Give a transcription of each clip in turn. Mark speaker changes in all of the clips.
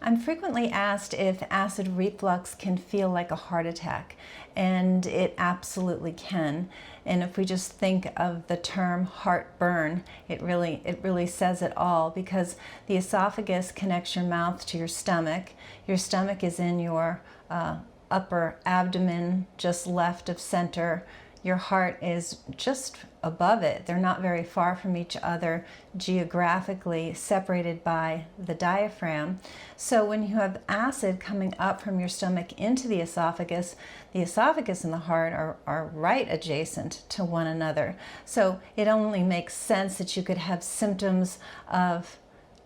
Speaker 1: I'm frequently asked if acid reflux can feel like a heart attack, and it absolutely can. And if we just think of the term heartburn, it really says it all, because the esophagus connects your mouth to your stomach. Your stomach is in your upper abdomen, just left of center. Your heart is just above it. They're not very far from each other geographically, separated by the diaphragm. So when you have acid coming up from your stomach into the esophagus and the heart are right adjacent to one another. So it only makes sense that you could have symptoms of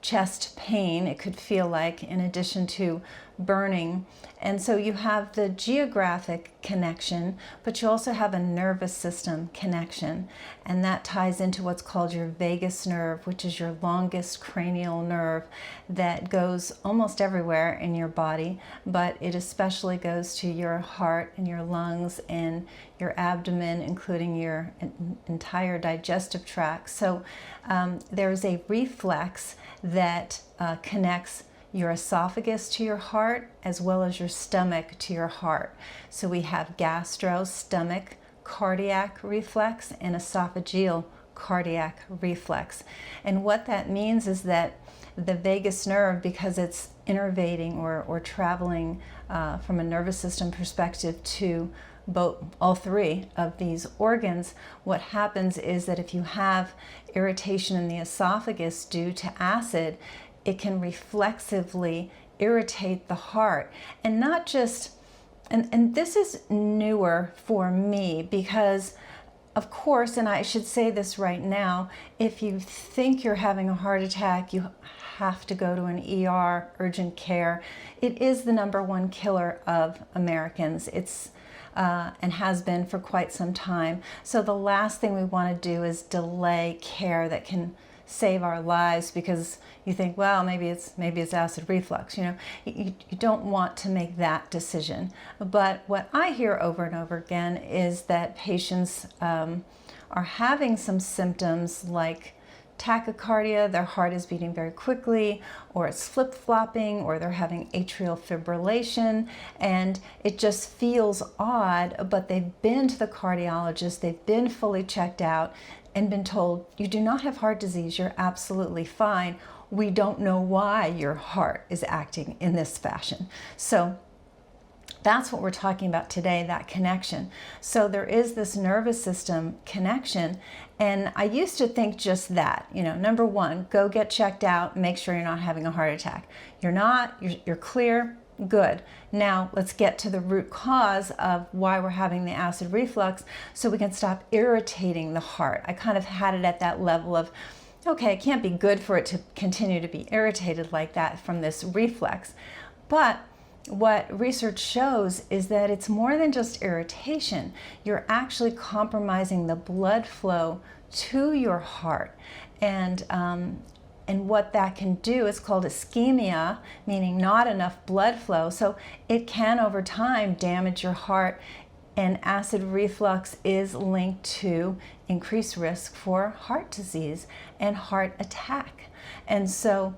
Speaker 1: chest pain, it could feel like, in addition to burning. And so you have the geographic connection, but you also have a nervous system connection, and that ties into what's called your vagus nerve, which is your longest cranial nerve that goes almost everywhere in your body, but it especially goes to your heart and your lungs and your abdomen, including your entire digestive tract. So there's a reflex that connects your esophagus to your heart as well as your stomach to your heart. So we have stomach cardiac reflex and esophageal cardiac reflex. And what that means is that the vagus nerve, because it's innervating or traveling from a nervous system perspective to all three of these organs, what happens is that if you have irritation in the esophagus due to acid, it can reflexively irritate the heart. And not just, and this is newer for me because, of course, and I should say this right now, if you think you're having a heart attack, you have to go to an ER, urgent care. It is the #1 killer of Americans. It's and has been for quite some time. So the last thing we want to do is delay care that can save our lives because you think, well, maybe it's acid reflux. You don't want to make that decision. But what I hear over and over again is that patients are having some symptoms like tachycardia, their heart is beating very quickly, or it's flip-flopping, or they're having atrial fibrillation, and it just feels odd, but they've been to the cardiologist, they've been fully checked out, and been told, you do not have heart disease, you're absolutely fine. We don't know why your heart is acting in this fashion. So that's what we're talking about today, that connection. So there is this nervous system connection, and I used to think just that, #1, go get checked out, make sure you're not having a heart attack. You're not, you're clear, good. Now let's get to the root cause of why we're having the acid reflux so we can stop irritating the heart. I kind of had it at that level of, okay, it can't be good for it to continue to be irritated like that from this reflex. But what research shows is that it's more than just irritation. You're actually compromising the blood flow to your heart. And what that can do is called ischemia, meaning not enough blood flow. So it can, over time, damage your heart. And acid reflux is linked to increased risk for heart disease and heart attack. And so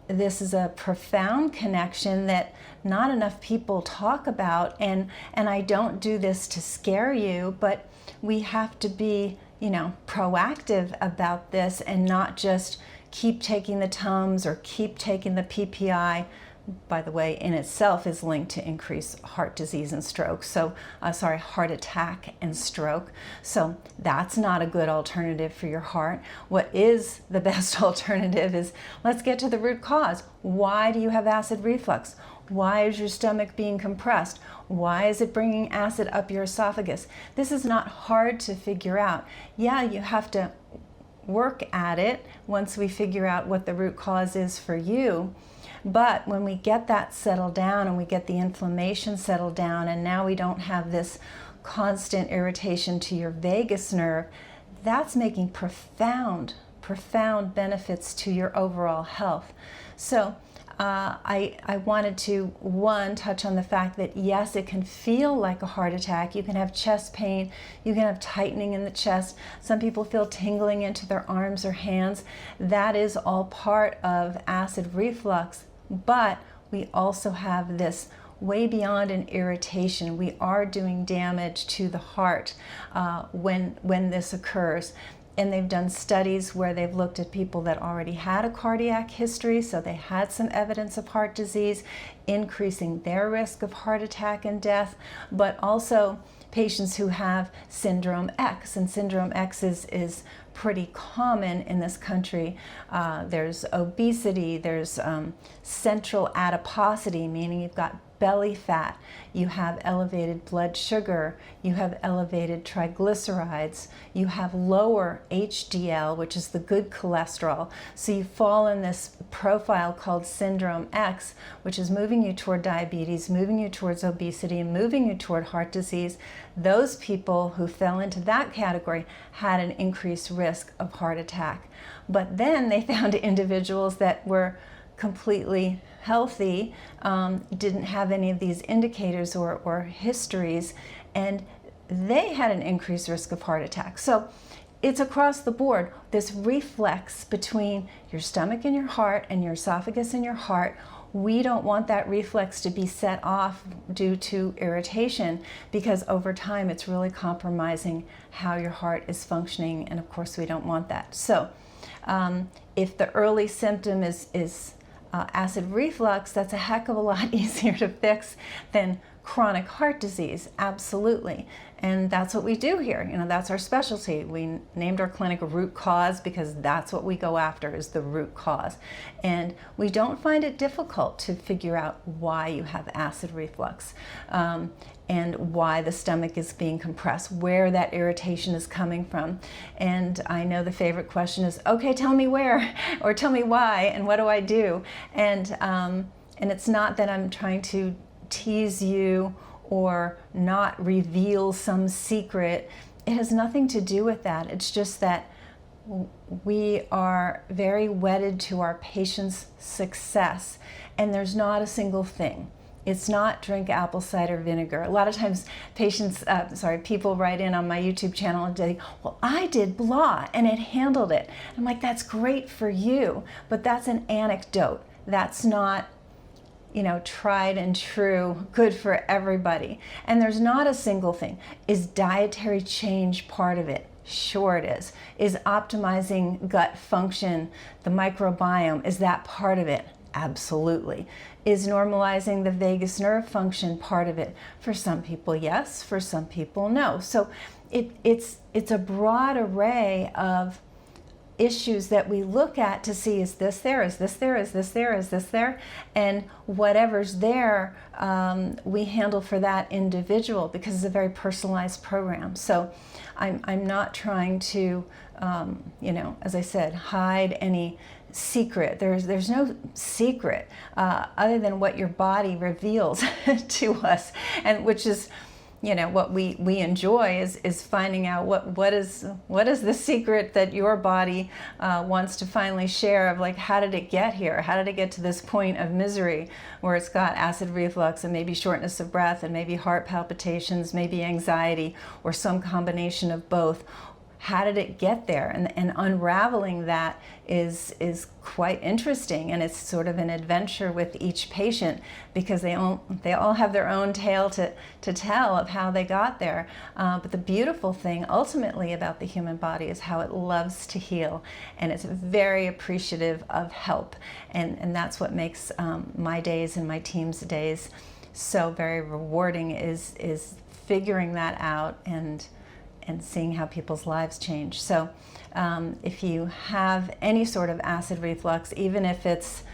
Speaker 1: this is a profound connection that not enough people talk about. And I don't do this to scare you, but we have to be proactive about this and not just keep taking the Tums or keep taking the PPI. By the way, in itself is linked to increased heart disease and stroke. So, heart attack and stroke. So that's not a good alternative for your heart. What is the best alternative is, let's get to the root cause. Why do you have acid reflux? Why is your stomach being compressed? Why is it bringing acid up your esophagus? This is not hard to figure out. Yeah, you have to work at it once we figure out what the root cause is for you. But when we get that settled down and we get the inflammation settled down, and now we don't have this constant irritation to your vagus nerve, that's making profound benefits to your overall health. So I wanted to, one, touch on the fact that yes, it can feel like a heart attack. You can have chest pain, you can have tightening in the chest. Some people feel tingling into their arms or hands. That is all part of acid reflux, but we also have this way beyond an irritation. We are doing damage to the heart when this occurs. And they've done studies where they've looked at people that already had a cardiac history, so they had some evidence of heart disease, increasing their risk of heart attack and death, but also patients who have syndrome X. And syndrome X is pretty common in this country. There's obesity, there's central adiposity, meaning you've got belly fat, you have elevated blood sugar, you have elevated triglycerides, you have lower HDL, which is the good cholesterol. So you fall in this profile called syndrome X, which is moving you toward diabetes, moving you towards obesity, and moving you toward heart disease. Those people who fell into that category had an increased risk of heart attack. But then they found individuals that were completely healthy, didn't have any of these indicators or histories, and they had an increased risk of heart attack. So it's across the board, this reflex between your stomach and your heart and your esophagus and your heart. We don't want that reflex to be set off due to irritation, because over time it's really compromising how your heart is functioning, and of course we don't want that. So if the early symptom is acid reflux, that's a heck of a lot easier to fix than chronic heart disease, absolutely. And that's what we do here. You know, that's our specialty. We named our clinic Root Cause because that's what we go after, is the root cause. And we don't find it difficult to figure out why you have acid reflux. And why the stomach is being compressed, where that irritation is coming from. And I know the favorite question is, okay, tell me where, or tell me why, and what do I do? And it's not that I'm trying to tease you or not reveal some secret. It has nothing to do with that. It's just that we are very wedded to our patients' success, and there's not a single thing. It's not drink apple cider vinegar. A lot of times people write in on my YouTube channel and say, well, I did blah and it handled it. I'm like, that's great for you, but that's an anecdote. That's not, tried and true, good for everybody. And there's not a single thing. Is dietary change part of it? Sure it is. Is optimizing gut function, the microbiome, is that part of it? Absolutely. Is normalizing the vagus nerve function part of it? For some people, yes. For some people, no. So it's a broad array of issues that we look at to see, is this there, is this there, is this there, is this there? And whatever's there, we handle for that individual, because it's a very personalized program. So I'm not trying to, as I said, hide any secret. There's no secret other than what your body reveals to us, and which is, what we enjoy is finding out what is the secret that your body wants to finally share, of like, how did it get here? How did it get to this point of misery where it's got acid reflux and maybe shortness of breath and maybe heart palpitations, maybe anxiety, or some combination of both? How did it get there? And unraveling that is quite interesting, and it's sort of an adventure with each patient, because they all have their own tale to tell of how they got there. But the beautiful thing ultimately about the human body is how it loves to heal, and it's very appreciative of help, and that's what makes my days and my team's days so very rewarding, is figuring that out and seeing how people's lives change. So if you have any sort of acid reflux, even if it's,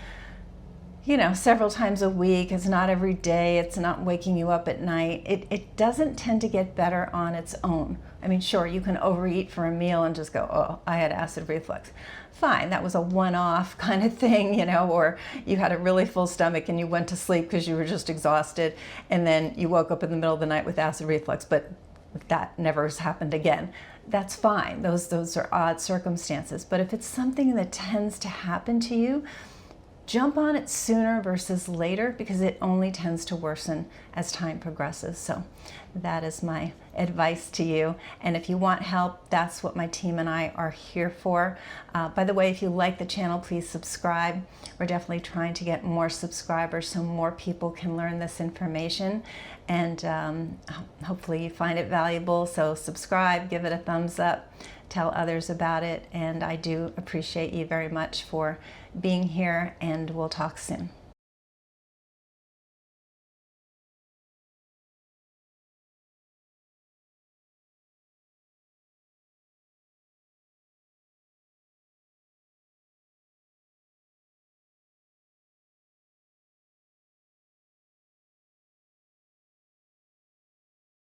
Speaker 1: several times a week, it's not every day, it's not waking you up at night, it doesn't tend to get better on its own. I mean, sure, you can overeat for a meal and just go, oh, I had acid reflux. Fine, that was a one-off kind of thing, or you had a really full stomach and you went to sleep because you were just exhausted, and then you woke up in the middle of the night with acid reflux, but that never has happened again. That's fine. Those are odd circumstances. But if it's something that tends to happen to you, jump on it sooner versus later, because it only tends to worsen as time progresses. So that is my advice to you. And if you want help, that's what my team and I are here for. By the way, if you like the channel, please subscribe. We're definitely trying to get more subscribers so more people can learn this information. And hopefully you find it valuable. So subscribe, give it a thumbs up, tell others about it. And I do appreciate you very much for being here, and we'll talk soon.